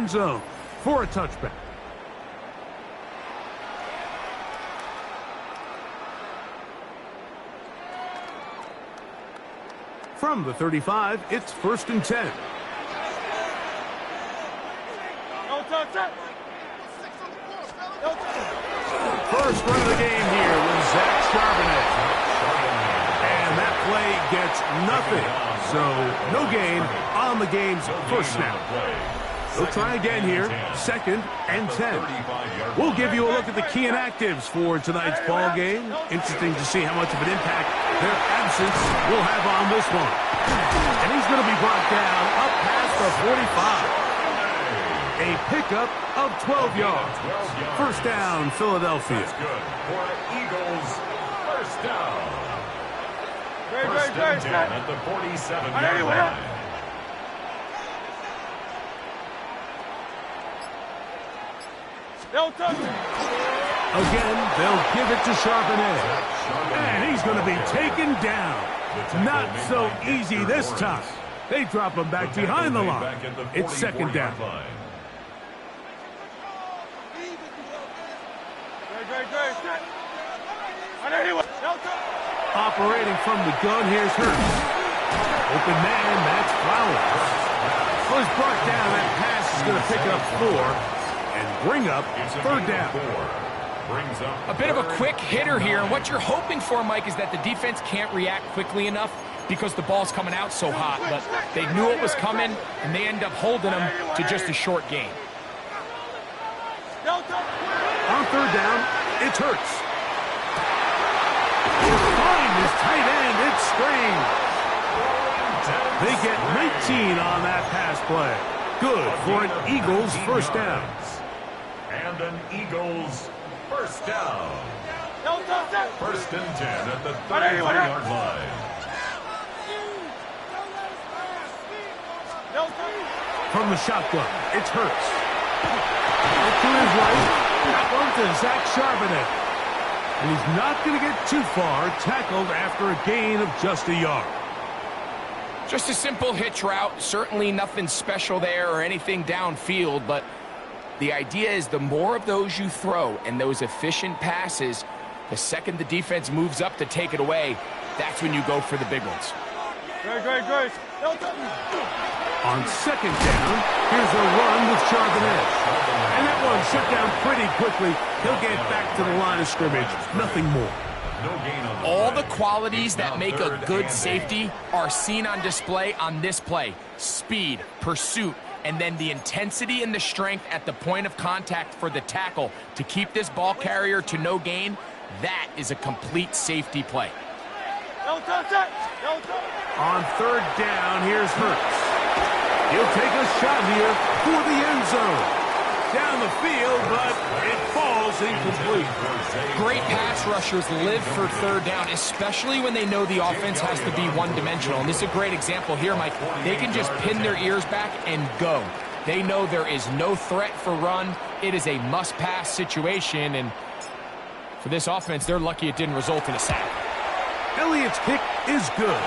zone for a touchback. From the 35, it's 1st and 10. First run of the game here with Zach Charbonnet. And that play gets nothing. So no gain on the game's first snap. They'll try again here, 2nd and 10. We'll give you a look at the key inactives for tonight's ball game. Interesting to see how much of an impact their absence will have on this one. And he's going to be brought down up past the 45. A pickup of 12 yards. First down, Philadelphia. That's good for Eagles. First down. First and 10 at the 47-yard line. Again, they'll give it to Charbonnet. And he's going to be taken down. Not so easy this time. They drop him back behind the line. It's 2nd down. Operating from the gun, here's Hurts. Open man, that's Flowers. Well, he's brought down. That pass is going to pick up 4 and bring up 3rd down. A bit of a quick hitter here, and what you're hoping for, Mike, is that the defense can't react quickly enough because the ball's coming out so hot, but they knew it was coming, and they end up holding them to just a short gain. On 3rd down, it's Hurts. He'll find his tight end. It's Strange. They get 19 on that pass play. Good for an Eagles first down. And an Eagles first down. 1st and 10 at the 33-yard line. From the shotgun, it's Hurts. To his right, that one to Zach Charbonnet. And he's not going to get too far, tackled after a gain of just a yard. Just a simple hitch route, certainly nothing special there or anything downfield, but the idea is the more of those you throw and those efficient passes, the second the defense moves up to take it away, that's when you go for the big ones. On 2nd down, here's a run with Charbonnet. And that one shut down pretty quickly. He'll get back to the line of scrimmage. Nothing more. All the qualities that make a good safety are seen on display on this play. Speed, pursuit, and then the intensity and the strength at the point of contact for the tackle to keep this ball carrier to no gain. That is a complete safety play. On 3rd down, here's Hurts. He'll take a shot here for the end zone. Down the field, but it falls incomplete. Great pass rushers live for 3rd down, especially when they know the offense has to be one-dimensional. And this is a great example here, Mike. They can just pin their ears back and go. They know there is no threat for run. It is a must-pass situation, and for this offense, they're lucky it didn't result in a sack. Elliott's kick is good.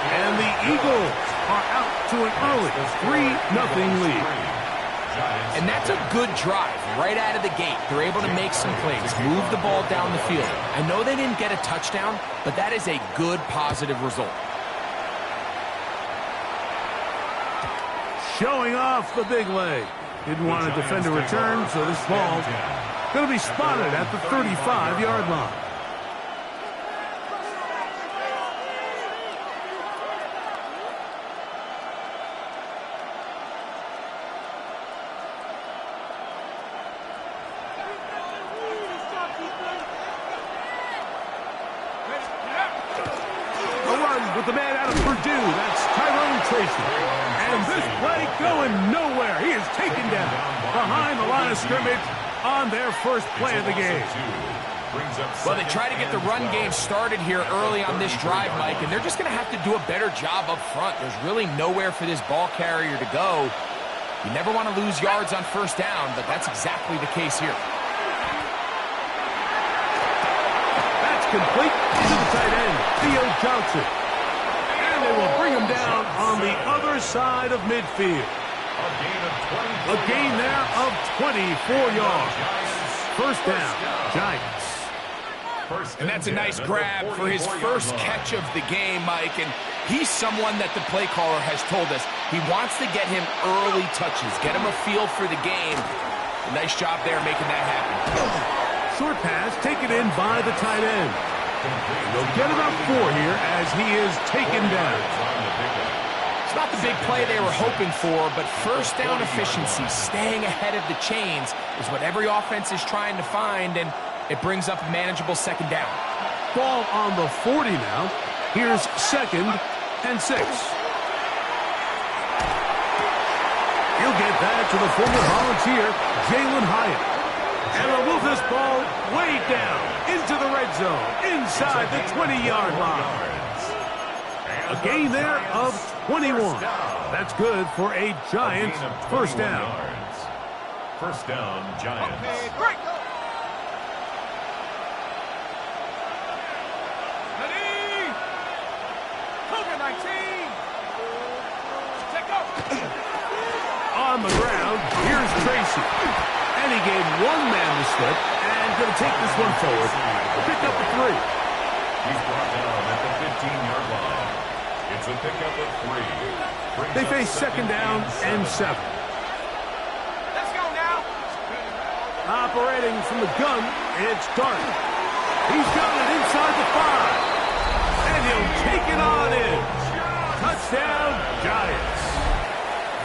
And the Eagles are out to an early 3-0 lead. And that's a good drive right out of the gate. They're able to make some plays, move the ball down the field. I know they didn't get a touchdown, but that is a good, positive result. Showing off the big leg. Didn't want to defend a return, so this ball going to be spotted at the 35-yard line. With the man out of Purdue, that's Tyrone Tracy. And this play going nowhere. He is taken down behind the line of scrimmage on their first play of the game. Well, they try to get the run game started here early on this drive, Mike, and they're just going to have to do a better job up front. There's really nowhere for this ball carrier to go. You never want to lose yards on 1st down, but that's exactly the case here. That's complete to the tight end, Theo Johnson. And they will bring him down on the other side of midfield. A gain there of 24 yards. First down, Giants. And that's a nice grab for his first catch of the game, Mike. And he's someone that the play caller has told us he wants to get him early touches, get him a feel for the game. A nice job there making that happen. Short pass taken in by the tight end. They'll get about 4 here as he is taken down. It's not the big play they were hoping for, but first down efficiency, staying ahead of the chains, is what every offense is trying to find, and it brings up a manageable second down. Ball on the 40 now. Here's 2nd and 6. He'll get that to the former Volunteer, Jalin Hyatt. And they'll move this ball way down into the red zone, inside the 20-yard line. A gain there of 21. That's good for a Giants first down. First down, Giants. On the ground, here's Tracy. And he gave one man the slip and going to take this one forward. Pick up the 3. He's brought down at the 15-yard line. It's a pickup of 3. They face second down and 7. Let's go now. Operating from the gun, it's Dart. He's got it inside the 5. And he'll take it on in. Touchdown, Giants.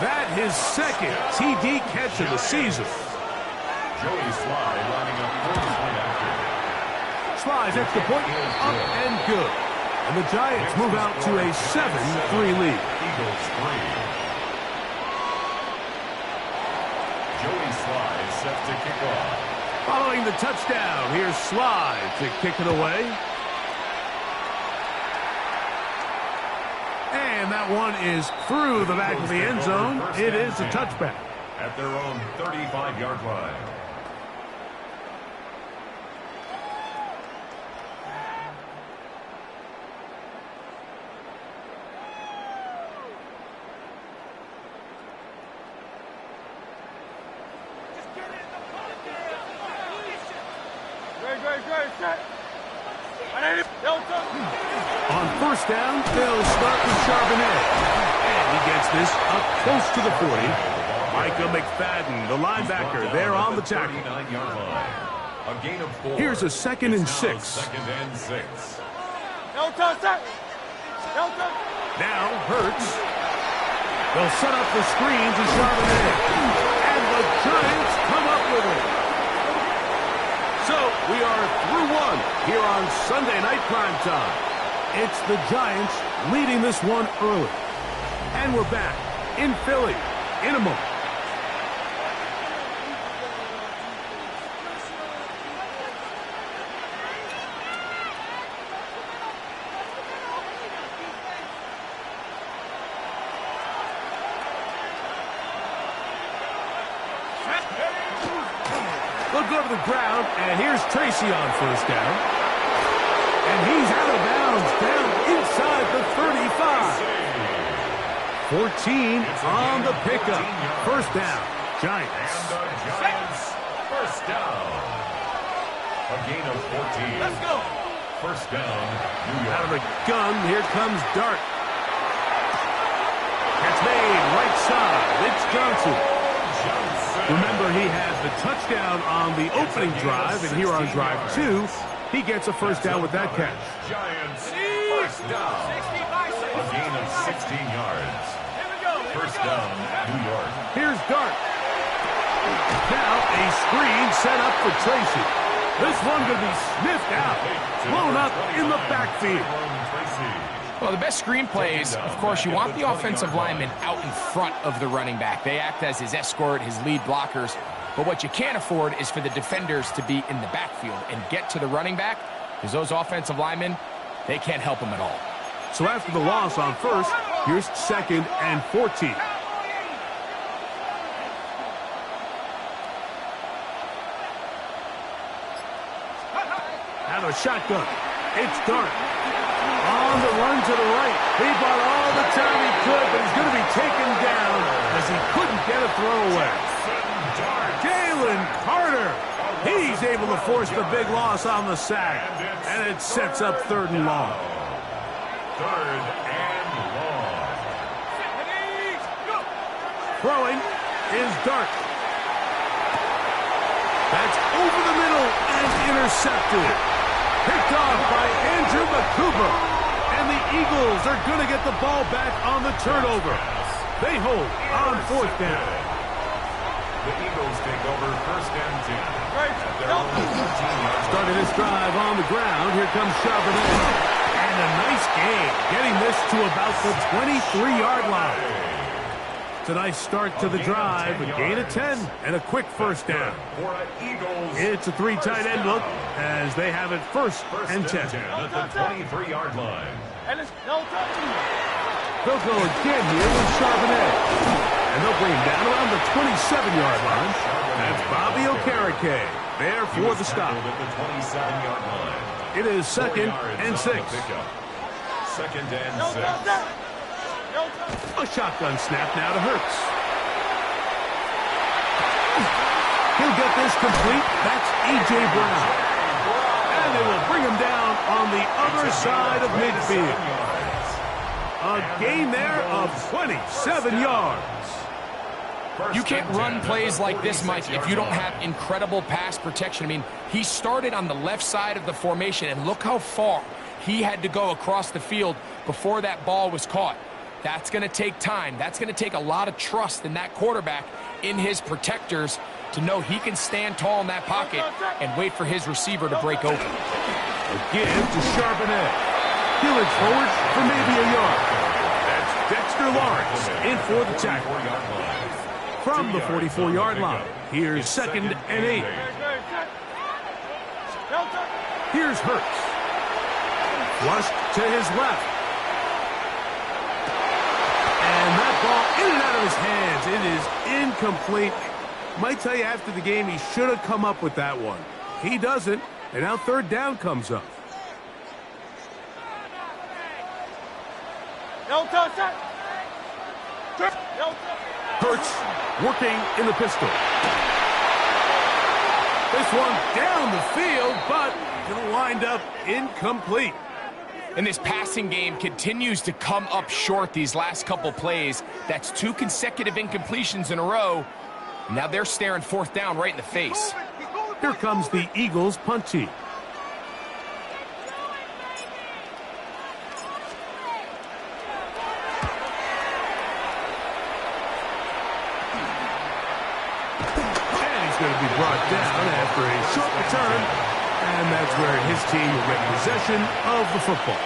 That his second TD catch of the season. Joey Sly lining up for the point after. Sly's extra point up and good. And the Giants move out to a 7-3 lead. Eagles 3. Joey Sly set to kick off. Following the touchdown, here's Sly to kick it away. And that one is through the back of the end zone. It is a touchback. At their own 35-yard line. On first down, they'll start with Charbonnet. And he gets this up close to the 40. Micah McFadden, the linebacker, there on the tackle. A gain of 4. Here's a 2nd and 6. Second and 6. Now Hurts. They'll set up the screen to Charbonnet. And the Giants come up with it. So we are through 1 here on Sunday Night Primetime. It's the Giants leading this one early. And we're back in Philly in a moment. They'll go to the ground, and here's Tracy on first down. And he's out of bounds, down inside the 35. 14 on the pickup. First down, Giants. And the Giants first down. A gain of 14. Let's go. First down, New York. Out of the gun, here comes Dart. That's made right side. It's Johnson. Remember, he had the touchdown on the opening drive, and here on drive 2, he gets a first down with that catch. Giants first down. A gain of 16 yards. First down, New York. Here's Dart. Now a screen set up for Tracy. This one going to be sniffed out. Blown up in the backfield. Well, the best screen plays, of course, you want the offensive lineman out in front of the running back. They act as his escort, his lead blockers. But what you can't afford is for the defenders to be in the backfield and get to the running back, because those offensive linemen, they can't help him at all. So after the loss on first, here's 2nd and 14. Out of the shotgun, it's Dart. On the run to the right. He bought all the time he could, but he's going to be taken down as he couldn't throwaway. Jalen Carter. He's able to force the big loss on the sack. And it sets up 3rd and long. 3rd and long. Throwing is Dart. That's over the middle and intercepted. Picked off by Andrew Makuba. And the Eagles are going to get the ball back on the turnover. They hold on 4th down. The Eagles take over 1st and 10. At their own 14-yard. Starting this drive on the ground. Here comes Charbonnet. And a nice gain, getting this to about the 23-yard line. It's a nice start to the drive. A gain of 10 and a quick 1st down. It's a 3 tight end look as they have it 1st and 10. At the 23-yard line. They'll go again here with Charbonnet. And they'll bring him down around the 27-yard line. That's Bobby Okereke there for the stop. At the 27-yard line. It is 2nd and 6. 2nd and 6. A shotgun snap now to Hurts. He'll get this complete. That's A.J. Brown. And they will bring him down on the other side of midfield. A gain there of 27 yards. You can't run plays like this, Mike, if you don't have incredible pass protection. I mean, he started on the left side of the formation, and look how far he had to go across the field before that ball was caught. That's going to take time. That's going to take a lot of trust in that quarterback, in his protectors, to know he can stand tall in that pocket and wait for his receiver to break open. Again to Charbonnet. He'll it forward for maybe a yard. That's Dexter Lawrence in for the tackle. From the 44-yard line, here's 2nd and 8. Here's Hurts. Flushed to his left. And that ball in and out of his hands. It is incomplete. Might tell you after the game he should have come up with that one. He doesn't, and now 3rd down comes up. Hurts working in the pistol. This one down the field, but going to wind up incomplete. And this passing game continues to come up short these last couple plays. That's 2 consecutive incompletions in a row. Now they're staring 4th down right in the face. Here comes the Eagles punt team. And he's going to be brought down after a short return. And that's where his team will get possession of the football.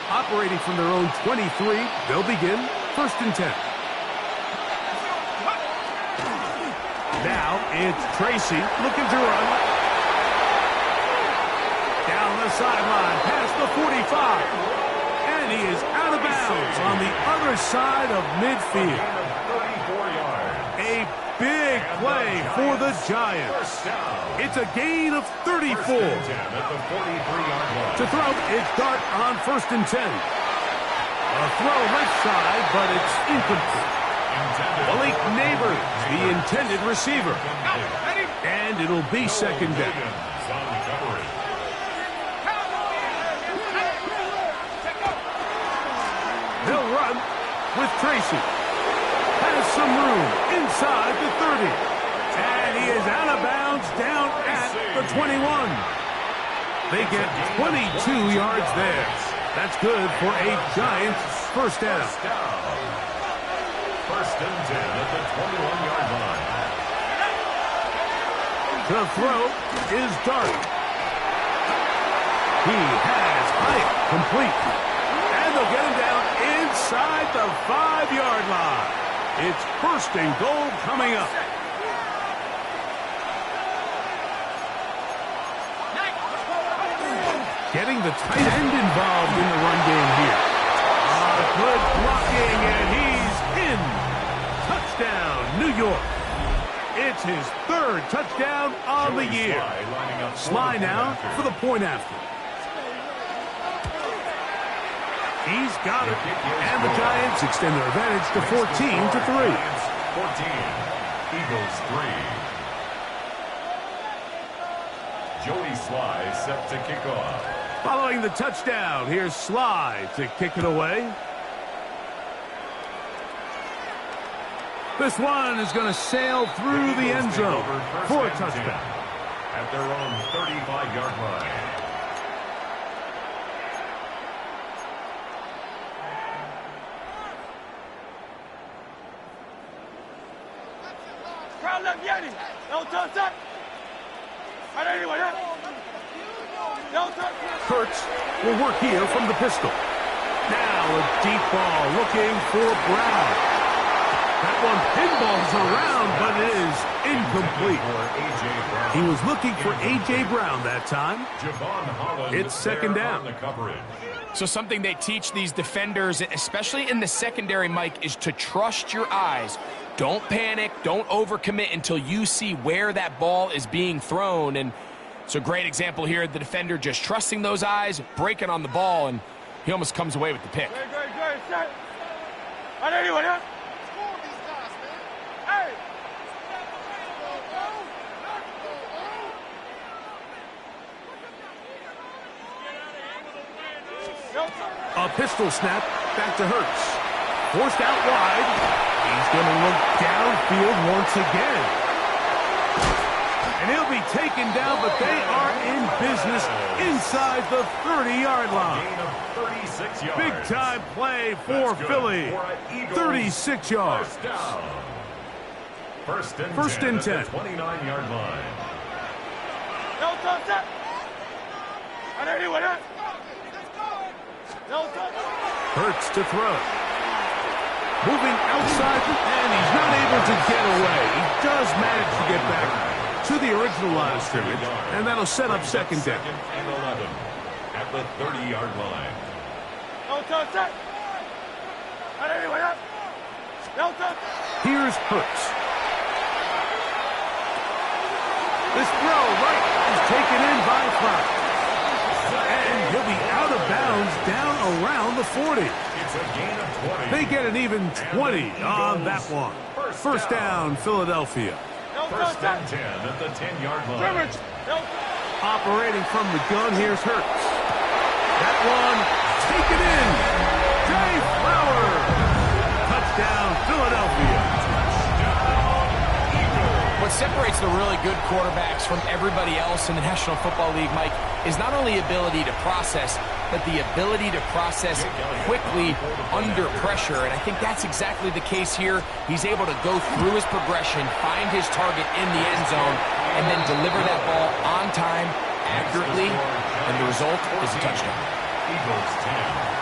Operating from their own 23, they'll begin 1st and 10. Now it's Tracy looking to run. Down the sideline, past the 45. And he is out of bounds on the other side of midfield. A big play for the Giants. It's a gain of 34. To throw, it's Dart on 1st and 10. A throw left side, but it's incomplete. Malik Neighbors, the intended receiver. And it'll be 2nd down. They'll run with Tracy. Has some room inside the 30. And he is out of bounds down at the 21. They get 22 yards there. That's good for a Giants 1st down. 1st and 10 at the 21-yard line. The throw is Dart. He has height complete. And they'll get him down inside the 5-yard line. It's 1st and goal coming up. Getting the tight end involved in the run game here. Good blocking, and he's in. Touchdown, New York. It's his 3rd touchdown on the year. Sly now for the point after. He's got it. And the Giants extend their advantage to 14-3. 14. Eagles 3. Joey Sly set to kick off. Following the touchdown, here's Sly to kick it away. This one is going to sail through the end zone for a touchdown. At their own 35-yard line. Hurts will work here from the pistol. Now a deep ball looking for Brown. That one pinballs around, but it is incomplete. He was looking for A.J. Brown that time. It's second down. So something they teach these defenders, especially in the secondary, Mike, is to trust your eyes. Don't panic. Don't overcommit until you see where that ball is being thrown. And it's a great example here. The defender just trusting those eyes, breaking on the ball, and he almost comes away with the pick. A pistol snap back to Hurts. Forced out wide. He's going to look downfield once again. And he'll be taken down, but they are in business inside the 30-yard line. 36 yards. Big-time play for Philly. 36 yards. First and 10. 29-yard line. Hurts to throw. Moving outside, and he's not able to get away. He does manage to get back to the original line of scrimmage, and that'll set up second down. Second and 11 at the 30-yard line. Here's Hurts. This throw right is taken in by Flowers. And he'll be out of bounds down around the 40. It's a gain of 20. They get an even 20 on that one. First down, Philadelphia. First and 10 at the 10-yard line. Operating from the gun, here's Hurts. That one taken in. Jay Flowers. Touchdown, Philadelphia. What separates the really good quarterbacks from everybody else in the National Football League, Mike, is not only ability to process, but the ability to process quickly under pressure. And I think that's exactly the case here. He's able to go through his progression, find his target in the end zone, and then deliver that ball on time, accurately, and the result is a touchdown. Eagles 10.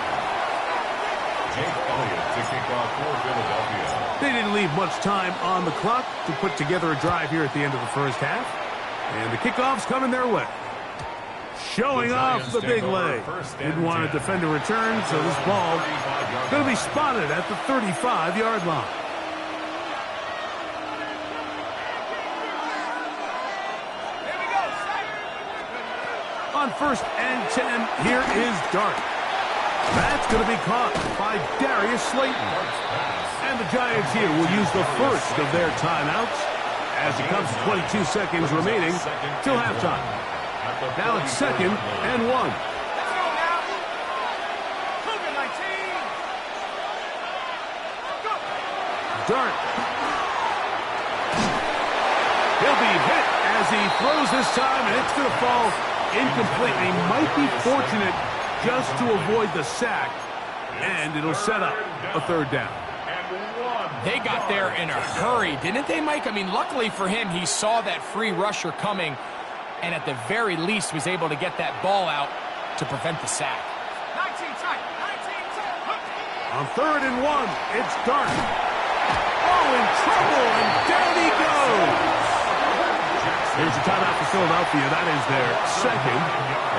Jake Elliott to kick off for Philadelphia. They didn't leave much time on the clock to put together a drive here at the end of the first half. And the kickoff's coming their way. Showing off the big leg. Didn't want to defend a return, so this ball going to be spotted at the 35-yard line. On first and 10, here is Dart. That's going to be caught by Darius Slayton. And the Giants here will use the first of their timeouts as it comes to 22 seconds remaining till halftime. Now it's second and 1. Dart. He'll be hit as he throws this time, and it's going to fall incomplete. He might be fortunate just to avoid the sack, and it'll set up a third down. They got there in a hurry, didn't they, Mike? I mean, luckily for him, he saw that free rusher coming, and at the very least was able to get that ball out to prevent the sack. 19 tight. On third and 1, it's Dart. Oh, in trouble, and down he goes. Here's a timeout for Philadelphia. That is their second,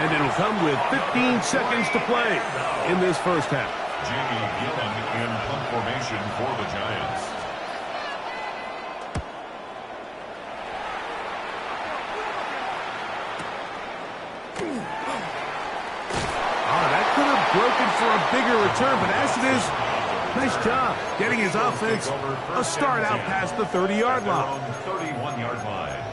and it'll come with 15 seconds to play in this first half. Jamie Gillen in punt formation for the Giants. Oh, that could have broken for a bigger return, but as it is, nice job getting his offense a start out past the 30-yard line. 31-yard line.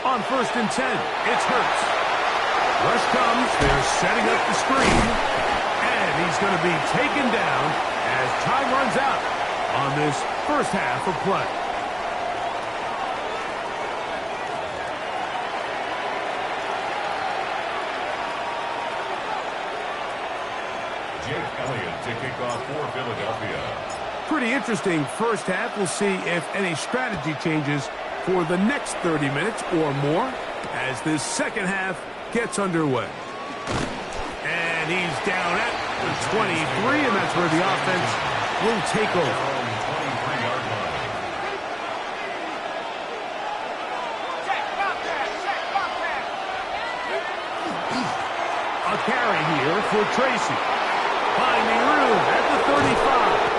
On 1st and 10, it's Hurts. Rush comes, they're setting up the screen, and he's going to be taken down as time runs out on this first half of play. Jake Elliott to kick off for Philadelphia. Pretty interesting first half. We'll see if any strategy changes for the next 30 minutes or more as this second half gets underway. And he's down at the 23, and that's where the offense will take over. 23-yard line. A carry here for Tracy. Finding room at the 35.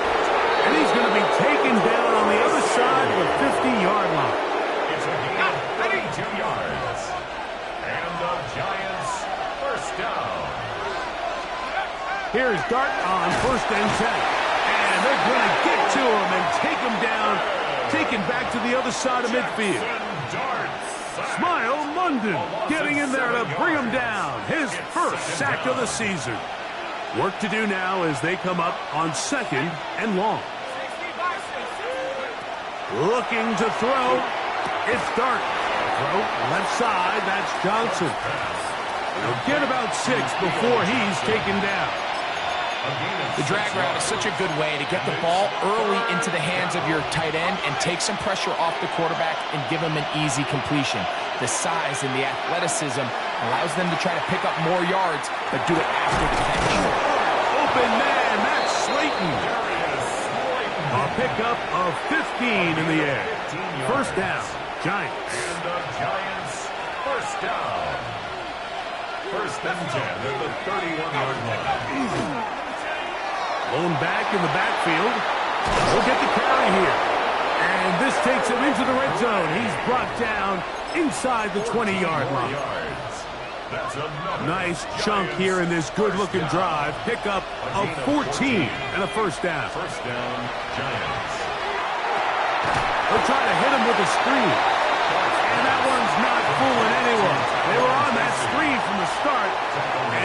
And he's going to be taken down on the other side of the 50-yard line. It's a gain of 32 yards. And the Giants first down. Here's Dart on 1st and 10. And they're going to get to him and take him down, taken back to the other side of midfield. Smile London getting in there to bring him down. His first sack of the season. Work to do now as they come up on 2nd and long. Looking to throw. It's Dart. Throw left side. That's Johnson. He'll get about 6 before he's taken down. The drag route is such a good way to get the ball early into the hands of your tight end and take some pressure off the quarterback and give him an easy completion. The size and the athleticism allows them to try to pick up more yards, but do it after the catch. Open man, that's Slayton. A pickup of 15 in the air. First down, Giants. And the Giants first down. 1st and 10 at the 31-yard line. Lone back in the backfield. He'll get the carry here. And this takes him into the red zone. He's brought down inside the 20-yard line. Nice chunk here in this good-looking drive. Pickup of 14 and a first down. First down, Giants. They'll try to hit him with a screen. And that one's not fooling anyone. They were on that screen from the start,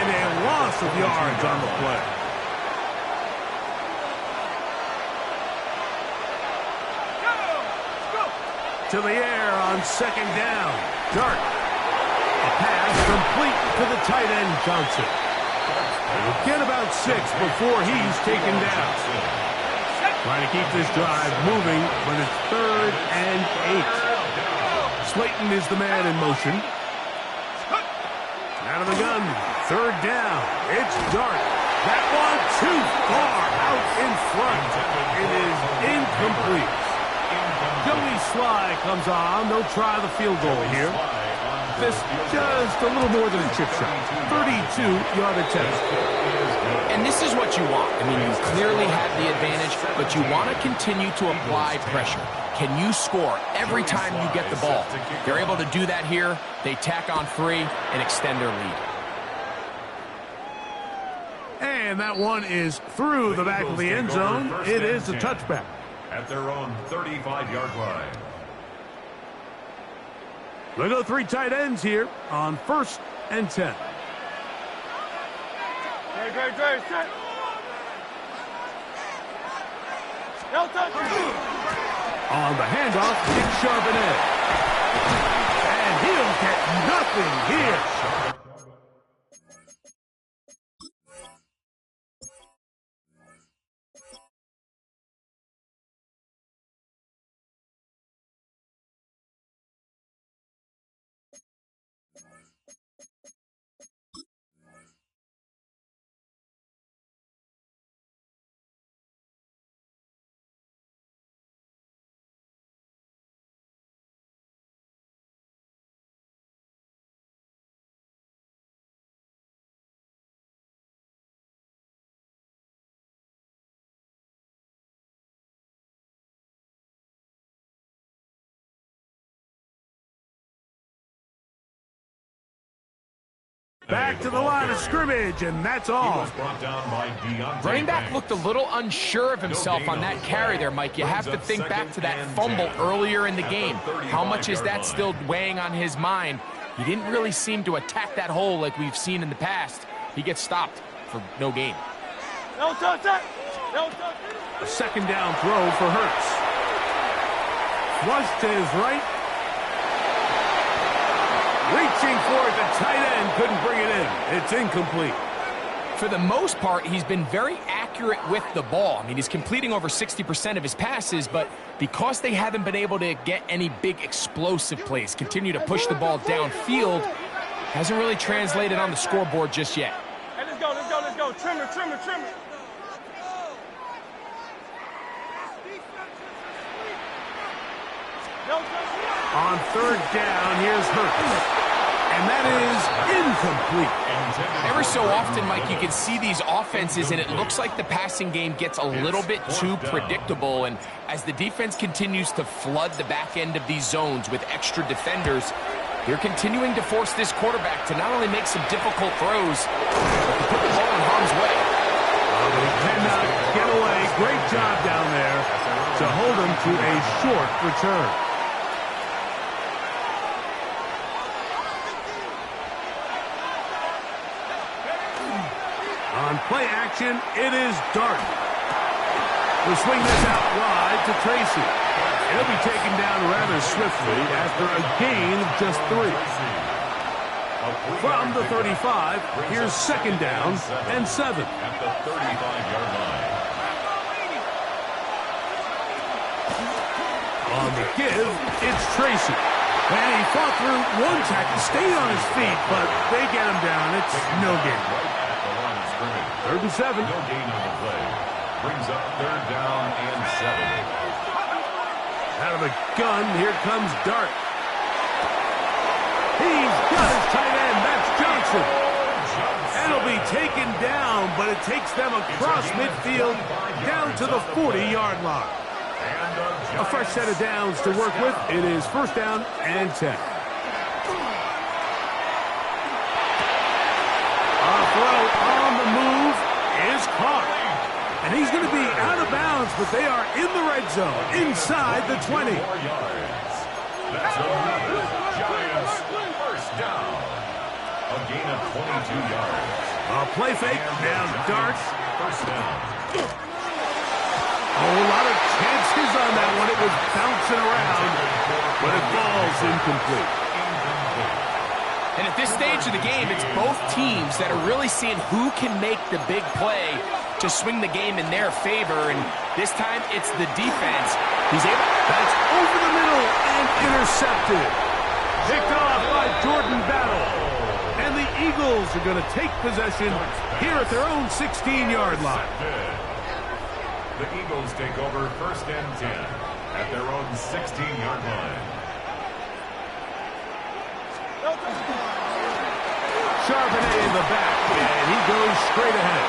and a loss of yards on the play. To the air on 2nd down. Dart. A pass complete to the tight end, Johnson. He'll get about 6 before he's taken down. Trying to keep this drive moving when it's 3rd and 8. Slayton is the man in motion. Out of the gun, 3rd down. It's Dart. That one too far out in front. It is incomplete. Joey Sly comes on. They'll try the field goal here. This just a little more than a chip shot. 32-yard attempt. And this is what you want. I mean, you clearly have the advantage, but you want to continue to apply pressure. Can you score every time you get the ball? They're able to do that here. They tack on 3 and extend their lead. And that one is through the back of the end zone. It is a touchback. At their own 35-yard line. They go 3 tight ends here on 1st and 10. On the handoff, it's Charbonnet. And he'll get nothing here. Back to the line of scrimmage, and that's all. Running back looked a little unsure of himself on that carry there, Mike. You have to think back to that fumble earlier in the game. How much is that still weighing on his mind? He didn't really seem to attack that hole like we've seen in the past. He gets stopped for no gain. A second down throw for Hurts. Flush to his right. Reaching for it, the tight end couldn't bring it in. It's incomplete. For the most part, he's been very accurate with the ball. I mean, he's completing over 60% of his passes, but because they haven't been able to get any big explosive plays, continue to push the ball downfield, hasn't really translated on the scoreboard just yet. Hey, let's go. Trimmer. On third down, here's Hurts. And that is incomplete. Every so often, Mike, you can see these offenses, and it looks like the passing game gets a little bit too predictable. And as the defense continues to flood the back end of these zones with extra defenders, they're continuing to force this quarterback to not only make some difficult throws, but to put the ball in harm's way. They cannot get away. Great job down there to hold him to a short return. On play action, it is Dart. We'll swing this out wide to Tracy. He'll be taken down rather swiftly after a gain of just 3. From the 35, here's second down and 7. At the 35-yard line. On the give, it's Tracy. And he fought through one tackle, stayed on his feet, but they get him down. It's no gain. 3rd and 7. No gain on the play. Brings up 3rd down and 7. Out of the gun, here comes Dart. He's got his tight end. That's Johnson. And he'll be taken down, but it takes them across midfield down to the 40-yard line. A fresh set of downs to work with. It is 1st down and 10. A throw on the move is caught. And he's going to be out of bounds, but they are in the red zone, inside the 20. That's another Giants 1st down. A gain of 22 yards. A play fake, now Dart. 1st down. A whole lot of chances on that one. It was bouncing around, but it falls incomplete. And at this stage of the game, it's both teams that are really seeing who can make the big play to swing the game in their favor. And this time, it's the defense. He's able. That's over the middle and intercepted. Picked off by Jordan Battle. And the Eagles are going to take possession here at their own 16-yard line. The Eagles take over 1st and 10 at their own 16-yard line. Charbonnet in the back, and he goes straight ahead.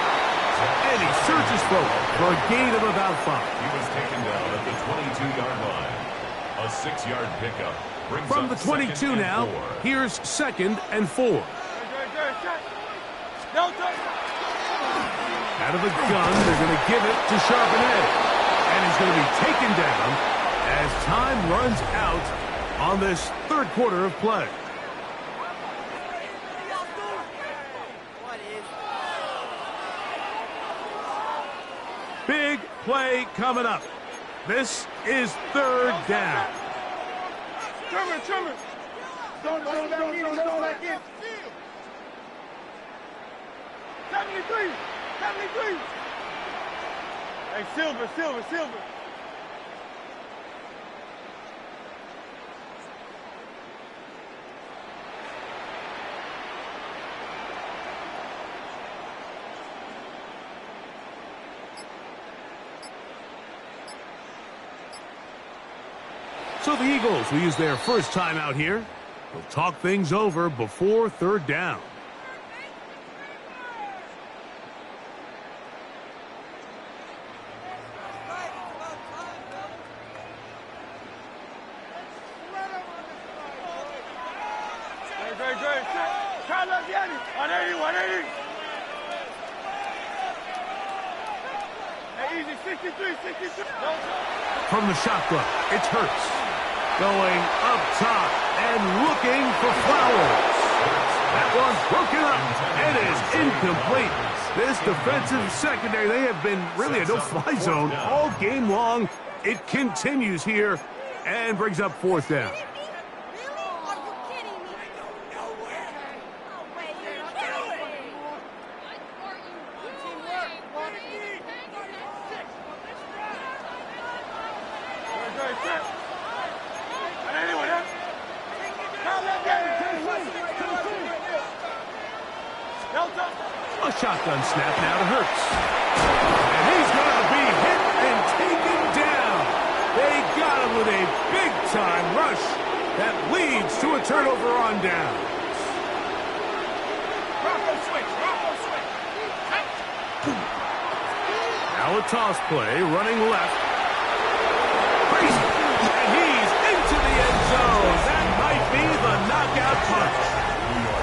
And he surges forward for a gain of about 5. He was taken down at the 22-yard line. A 6-yard pickup. Brings From up the 22 now, 4. here's 2nd and 4. Out of the gun, they're going to give it to Charbonnet. And he's going to be taken down as time runs out on this 3rd quarter of play. Big play coming up. This is 3rd down. Trimmer. Don't back in. 73. Hey, Silver. So the Eagles will use their first time out here. They'll talk things over before 3rd down. Try 180, 180. Hey, easy, 63, 63. From the shotgun, it's Hurts. Going up top and looking for Flowers. That one's broken up. It is incomplete. This defensive secondary, they have been really a no-fly zone all game long. It continues here and brings up fourth down. A shotgun snap now to Hurts. And he's going to be hit and taken down. They got him with a big-time rush that leads to a turnover on down. Now a toss play, running left. Crazy. And he's into the end zone. That might be the knockout punch.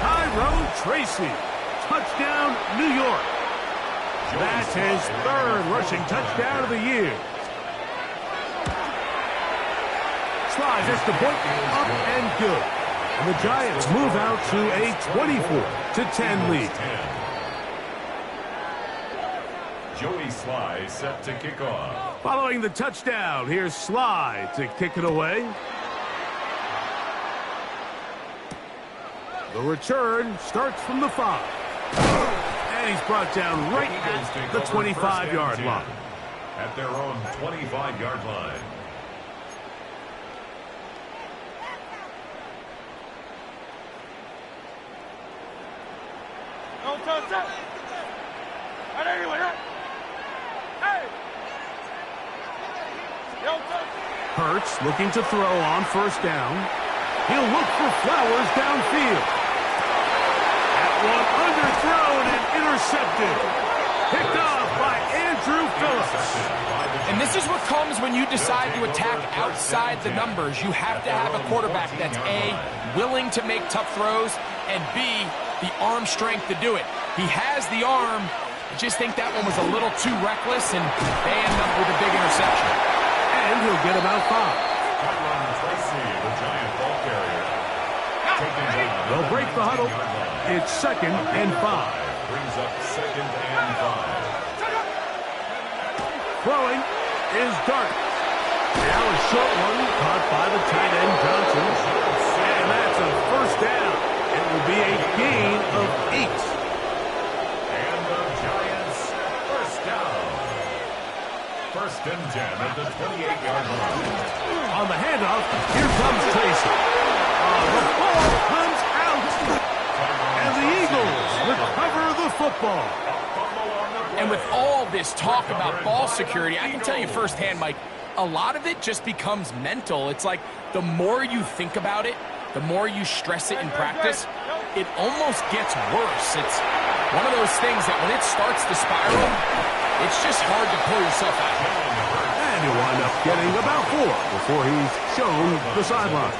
Tyrone Tracy. Touchdown, New York. That's his third rushing touchdown of the year. Slides this to point, up and good. And the Giants move out to a 24-10 lead. Joey Sly set to kick off. Following the touchdown, here's Sly to kick it away. The return starts from the 5. And he's brought down right at the 25-yard line. At their own 25-yard line. Don't touch that. Hey. Don't touch. Hurts looking to throw on first down. He'll look for Flowers downfield. One underthrown and intercepted. Picked off by Andrew Phillips. And this is what comes when you decide to attack outside the numbers. You have to have a quarterback that's A, willing to make tough throws, and B, the arm strength to do it. He has the arm. I just think that one was a little too reckless, and they end up with a big interception. And he'll get about 5. Tyrone Tracy, the Giant ball carrier. They'll break the huddle. It's 2nd and 5. Brings up 2nd and 5. Throwing is Dark. Now a short one caught by the tight end Johnson. And that's a first down. It will be a gain of 8. And the Giants first down. 1st and 10 at the 28-yard line. On the handoff, here comes Tracy. The ball comes out. And the Eagles recover the football. And with all this talk about ball security, I can tell you firsthand, Mike, a lot of it just becomes mental. It's like the more you think about it, the more you stress it in practice, it almost gets worse. It's one of those things that when it starts to spiral, it's just hard to pull yourself out. And he'll wind up getting about 4 before he's shown the sideline.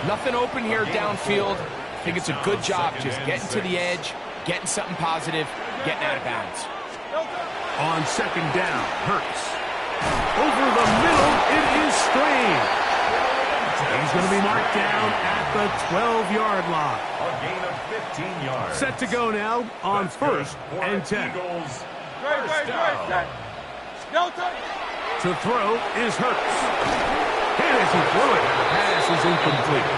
Nothing open here downfield. I think it's a good job just getting to the edge, getting something positive, getting out of bounds. On 2nd down, Hurts. Over the middle, it is Strange. He's going to be marked down at the 12-yard line. A gain of 15 yards. Set to go now on 1st and 10. To throw is Hurts. And as he threw it, the pass is incomplete.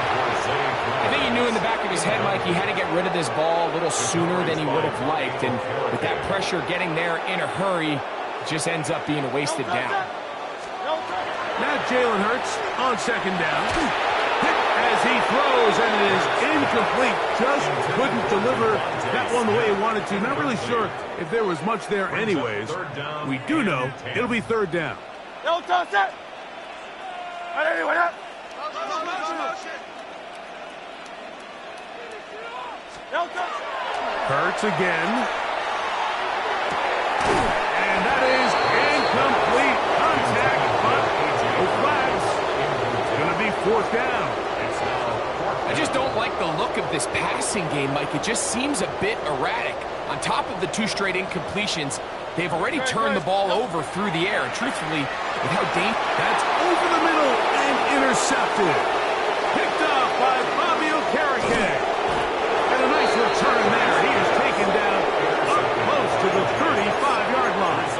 I think he knew in the back of his head, Mike, he had to get rid of this ball a little sooner than he would have liked. And with that pressure getting there in a hurry, it just ends up being a wasted down. Now Jalen Hurts on 2nd down. Hit as he throws, and it is incomplete. Just couldn't deliver that one the way he wanted to. Not really sure if there was much there anyways. We do know it'll be 3rd down. Don't touch that. Hurts again. And that is incomplete contact, but no flags. It's going to be 4th down. I just don't like the look of this passing game, Mike, it just seems a bit erratic. On top of the 2 straight incompletions, they've already turned the ball over through the air. And truthfully, with how dangerous... That's over the middle and intercepted. Picked off by Bobby Okereke. And a nice return there. He is taken down up close to the 35-yard line.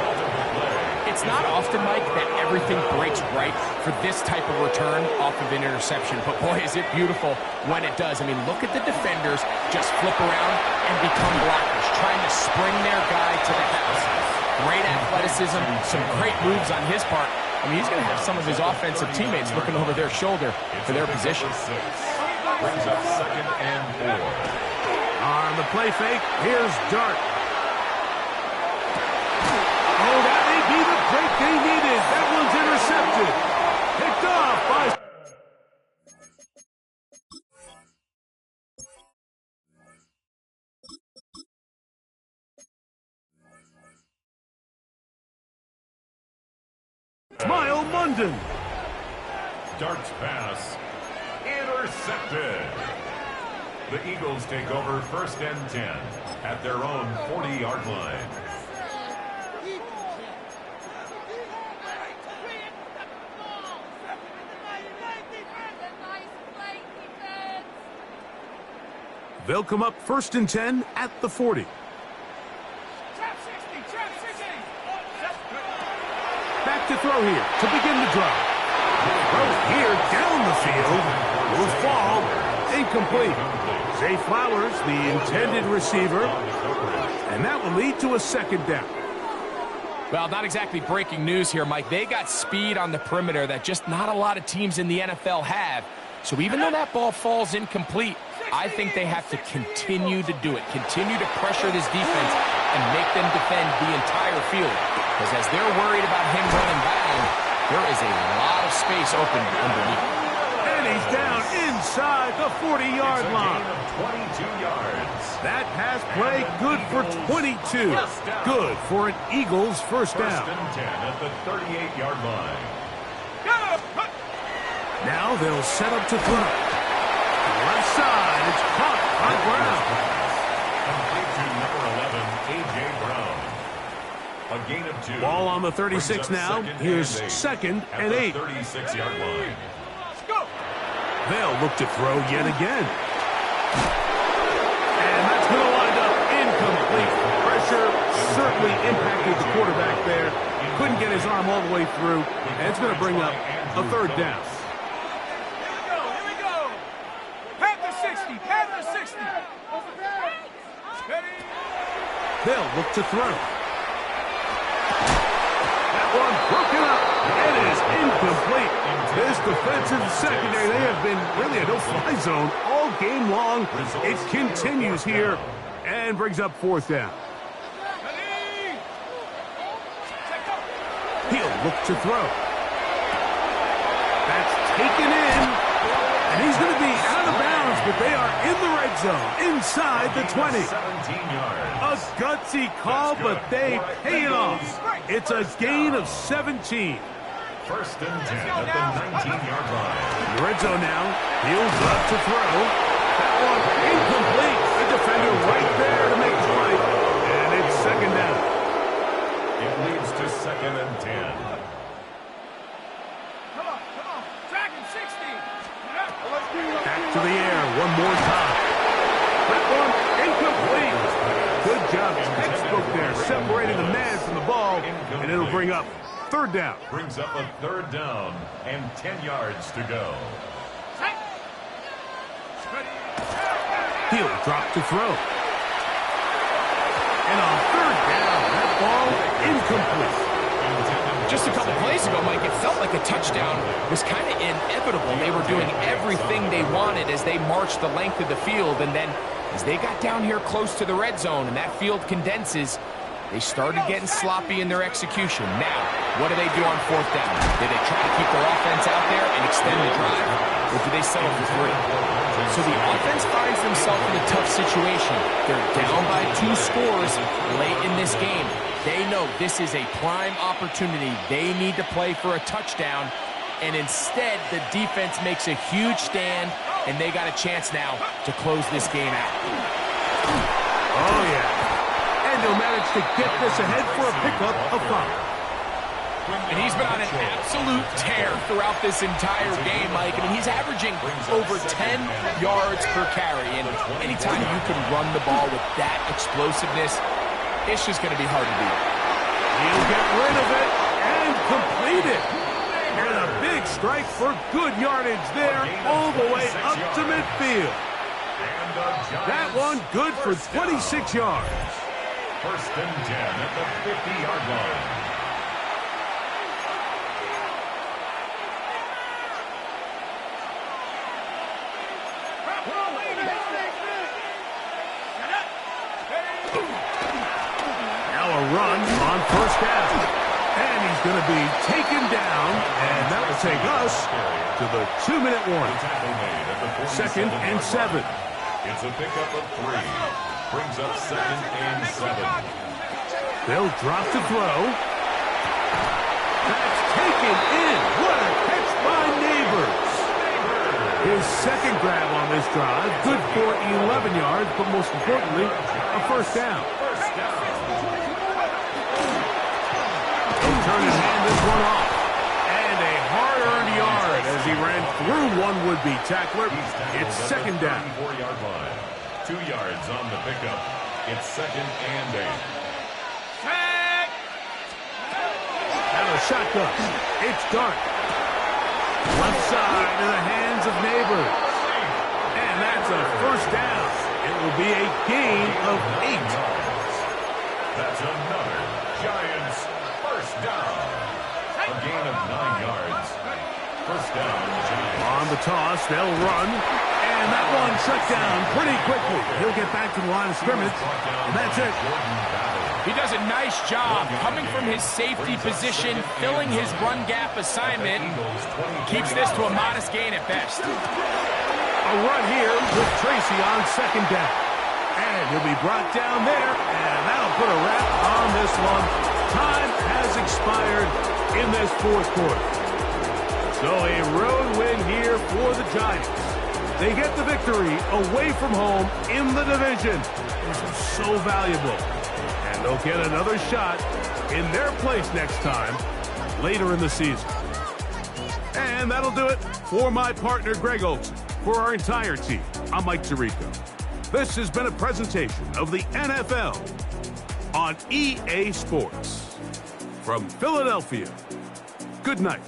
It's not often, Mike, that everything breaks right for this type of return off of an interception. But, boy, is it beautiful when it does. I mean, look at the defenders just flip around and become blockers, trying to spring their guy to the house. Great athleticism, some great moves on his part. I mean, he's going to have some of his offensive teammates looking over their shoulder for their position. Brings up 2nd and 4. On the play fake, here's Dart. Oh, that may be the break they needed. That one's intercepted. Picked off by... Smile Munden. Dart's pass intercepted. The Eagles take over 1st and 10 at their own 40-yard line. They'll come up 1st and 10 at the 40. Back to throw here to begin the drive. Throw here down the field. Will fall. Incomplete. Zay Flowers, the intended receiver. And that will lead to a 2nd down. Well, not exactly breaking news here, Mike. They got speed on the perimeter that just not a lot of teams in the NFL have. So even though that ball falls incomplete, I think they have to continue to do it. Continue to pressure this defense and make them defend the entire field. Because as they're worried about him running bound, there is a lot of space open underneath. And he's down inside the 40-yard line. 22 yards. That pass play good for 22. Good for an Eagles 1st down. 1st and 10 at the 38-yard line. Now they'll set up to throw. Left side, it's caught by Brown. Complete to number 11, A.J. Brown. A gain of 2. Ball on the 36 now. Here's 2nd and 8. 36-yard line. They'll look to throw yet again. And that's going to wind up incomplete. Pressure certainly impacted the quarterback there. Couldn't get his arm all the way through. And it's going to bring up a 3rd down. They'll look to throw. That one broken up. It is incomplete. This defensive secondary, they have been really a no-fly zone all game long. It continues here and brings up 4th down. He'll look to throw. That's taken in. And he's going to be out of bounds, but they are in the red zone, inside the 20. 17 yards. A gutsy call, but they pay it off. It's a gain of 17. 1st and 10 at the 19-yard line. In the red zone now. Heels up to throw. That one incomplete. The defender right there to make the play. And it's 2nd down. It leads to 2nd and 10. Back to the air one more time. That one incomplete. Good job, textbook there, separating the man from the ball, and it'll bring up 3rd down. Brings up a 3rd down and 10 yards to go. He'll drop to throw. And on 3rd down, that ball incomplete. Just a couple plays ago, Mike, it felt like a touchdown was kind of inevitable. They were doing everything they wanted as they marched the length of the field, and then as they got down here close to the red zone and that field condenses, they started getting sloppy in their execution. Now, what do they do on 4th down? Do they try to keep their offense out there and extend the drive, or do they settle for 3? So the offense finds themselves in a tough situation. They're down by 2 scores late in this game. They know this is a prime opportunity. They need to play for a touchdown, and instead the defense makes a huge stand and they got a chance now to close this game out. Oh, yeah. And he'll manage to get this ahead for a pickup of 5. And he's been on an absolute tear throughout this entire game, Mike. I mean, he's averaging over 10 yards per carry. And anytime you can run the ball with that explosiveness, it's just going to be hard to beat. He'll get rid of it and complete it. And a big strike for good yardage there all the way up to midfield. That one good for 26 yards. First and 10 at the 50-yard line. Run on first down. And he's going to be taken down, and that will take us to the 2-minute warning. 2nd and 7. It's a pickup of 3. Brings up 2nd and 7. They'll drop to throw. That's taken in. What a catch by Neighbors. His second grab on this drive. Good for 11 yards, but most importantly, a first down. Turn and hand this one off. And a hard-earned yard as he ran through one would-be tackler. It's 2nd down. 34-yard line. 2 yards on the pickup. It's 2nd and 8. Now a shotgun. It's Dart. Left side to the hands of Neighbors. And that's a first down. It will be a gain of 8. That's another Giants first down. A gain of 9 yards. First down, Giants. On the toss, they'll run. And that one shut down pretty quickly. He'll get back to the line of scrimmage. And that's it. He does a nice job coming from his safety position, filling his run gap assignment. Keeps this to a modest gain at best. A run here with Tracy on 2nd down. And he'll be brought down there. And that'll put a wrap on this one. Time has expired in this 4th quarter. So a road win here for the Giants. They get the victory away from home in the division. This is so valuable. And they'll get another shot in their place next time later in the season. And that'll do it for my partner, Greg Olson. For our entire team, I'm Mike Tirico. This has been a presentation of the NFL on EA Sports. From Philadelphia, good night.